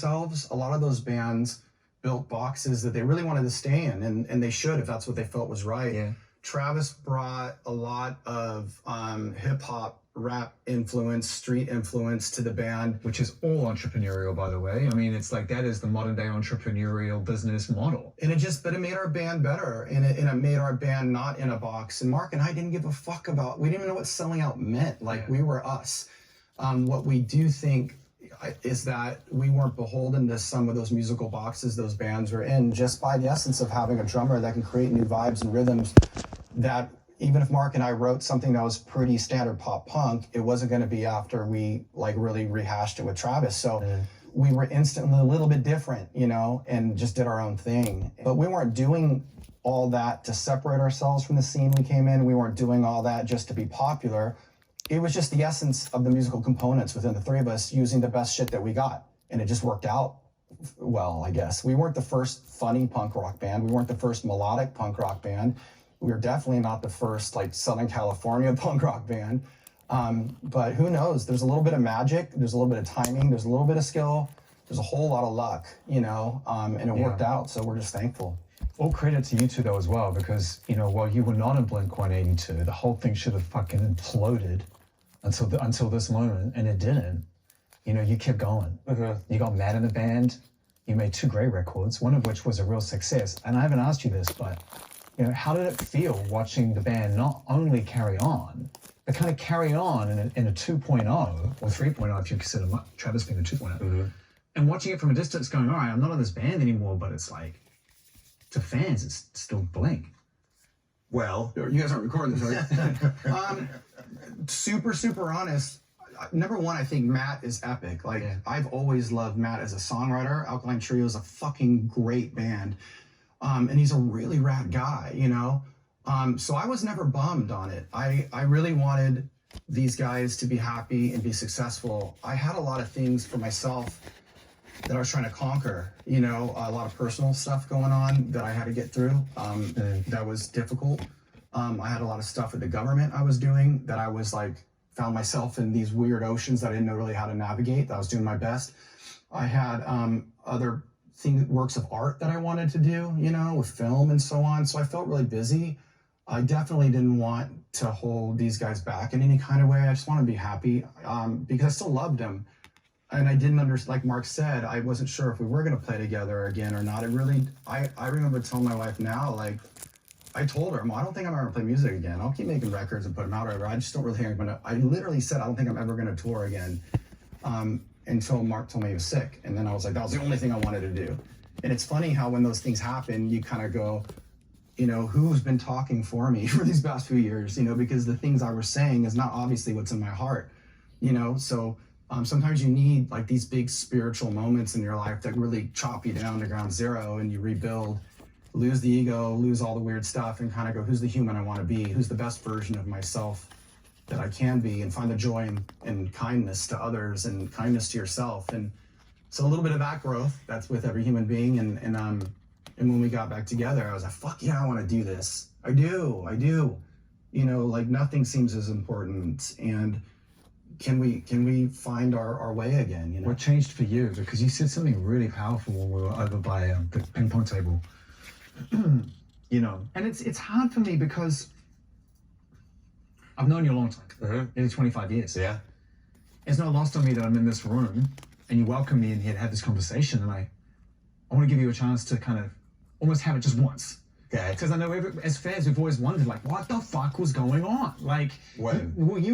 themselves. A lot of those bands built boxes that they really wanted to stay in, and they should if that's what they felt was right. Yeah. Travis brought a lot of hip-hop, rap influence, street influence to the band. Which is all entrepreneurial, by the way. I mean, it's like that is the modern day entrepreneurial business model. And it made our band better, and it made our band not in a box. And Mark and I didn't give a fuck we didn't even know what selling out meant. Like, we were us. What we do think is that we weren't beholden to some of those musical boxes those bands were in, just by the essence of having a drummer that can create new vibes and rhythms that even if Mark and I wrote something that was pretty standard pop punk, it wasn't going to be after we like really rehashed it with Travis. So we were instantly a little bit different, you know, and just did our own thing. But we weren't doing all that to separate ourselves from the scene we came in. We weren't doing all that just to be popular. It was just the essence of the musical components within the three of us using the best shit that we got. And it just worked out well, I guess. We weren't the first funny punk rock band. We weren't the first melodic punk rock band. We were definitely not the first like Southern California punk rock band. But who knows? There's a little bit of magic. There's a little bit of timing. There's a little bit of skill. There's a whole lot of luck, you know, and it worked out. So we're just thankful. All credit to you two though as well, because, you know, while you were not in blink-182, the whole thing should have fucking imploded until this moment, and it didn't. You know, you kept going. You got Matt in the band. You made 2 great records, one of which was a real success. And I haven't asked you this, but, you know, how did it feel watching the band not only carry on, but kind of carry on in a 2.0 or 3.0 if you consider Travis being a 2.0, and watching it from a distance going, all right, I'm not in this band anymore, but it's like, to fans, it's still Blink. Well, you guys aren't recording this, right? Super honest. Number one, I think Matt is epic. Like, I've always loved Matt as a songwriter. Alkaline Trio is a fucking great band. And he's a really rad guy, you know? So I was never bummed on it. I really wanted these guys to be happy and be successful. I had a lot of things for myself that I was trying to conquer, you know, a lot of personal stuff going on that I had to get through. That was difficult. I had a lot of stuff with the government I was doing that I was like, found myself in these weird oceans that I didn't know really how to navigate, that I was doing my best. I had other works of art that I wanted to do, you know, with film and so on. So I felt really busy. I definitely didn't want to hold these guys back in any kind of way. I just wanted to be happy because I still loved them. And I didn't understand, like Mark said, I wasn't sure if we were going to play together again or not. I remember telling my wife now, like, I told her, I don't think I'm ever going to play music again. I'll keep making records and put them out or whatever. I just don't really think I'm going to, I literally said, I don't think I'm ever going to tour again until Mark told me he was sick. And then I was like, that was the only thing I wanted to do. And it's funny how when those things happen, you kind of go, you know, who's been talking for me for these past few years, you know, because the things I was saying is not obviously what's in my heart, you know, so sometimes you need like these big spiritual moments in your life that really chop you down to ground zero and you rebuild, lose the ego, lose all the weird stuff and kind of go, who's the human I want to be? Who's the best version of myself that I can be, and find the joy and kindness to others and kindness to yourself. And so a little bit of that growth, that's with every human being. And when we got back together, I was like, fuck yeah, I want to do this. I do. You know, like nothing seems as important. And can we find our way again, you know? What changed for you? Because you said something really powerful when we were over by the ping pong table. You know, and it's hard for me because I've known you a long time, nearly 25 years. Yeah. It's not lost on me that I'm in this room and you welcome me in here to have this conversation, and I want to give you a chance to kind of almost have it just once. Okay. Because I know as fans, we've always wondered, like, what the fuck was going on? Like, you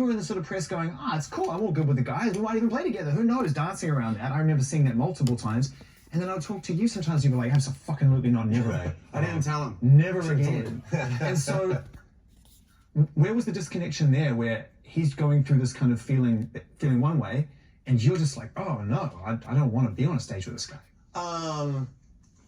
were in the sort of press going, it's cool, I'm all good with the guys, we might even play together. Who knows, dancing around that. I remember seeing that multiple times. And then I'll talk to you sometimes, you'd be like, absolutely not, never. Right. I didn't tell him. Never again. And so, where was the disconnection there, where he's going through this kind of feeling one way, and you're just like, oh no, I don't want to be on a stage with this guy?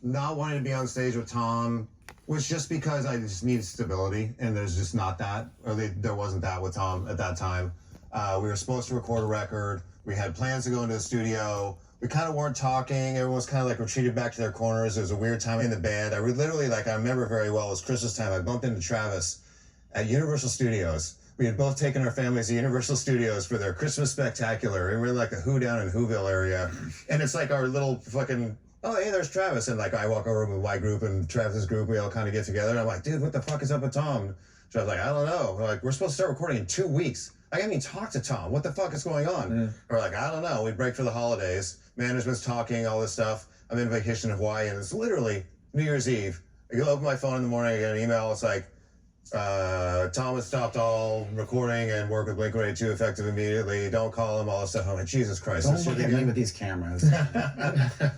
Not wanting to be on stage with Tom was just because I just needed stability, and there's just not that, or there wasn't that with Tom at that time. We were supposed to record a record. We had plans to go into the studio. We kind of weren't talking. Everyone was kind of like retreated back to their corners. It was a weird time in the band. I literally, like, I remember very well, it was Christmas time. I bumped into Travis at Universal Studios We had both taken our families to Universal Studios for their Christmas spectacular, and we're in like the Who down in Whoville area, and it's like our little fucking, oh hey, there's Travis, and like I walk over with my group and Travis's group, we all kind of get together, and I'm like, dude, what the fuck is up with Tom? So I was like, I don't know. We're like, we're supposed to start recording in 2 weeks. I haven't even talked to Tom. What the fuck is going on? We're like, I don't know. We break for the holidays. Management's talking, all this stuff. I'm in vacation in Hawaii, and it's literally New Year's Eve. I open my phone in the morning, I get an email. It's like, Tom has stopped all recording and work with blink-182 effective immediately. Don't call him, all this stuff. I'm like, Jesus Christ. Don't look at me with these cameras.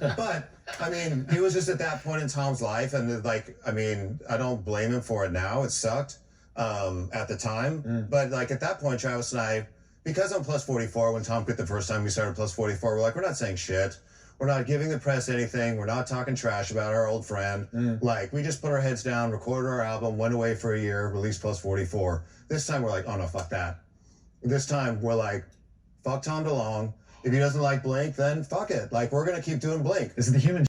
But, I mean, he was just at that point in Tom's life, and like, I mean, I don't blame him for it now. It sucked at the time. But like at that point, Travis and I, because I'm plus 44, when Tom quit the first time we started plus 44, we're like, we're not saying shit. We're not giving the press anything. We're not talking trash about our old friend. Like, we just put our heads down, recorded our album, went away for a year, released plus 44. This time we're like, oh no, fuck that. This time we're like, fuck Tom DeLonge. If he doesn't like Blink, then fuck it. Like, we're gonna keep doing Blink. Is it the human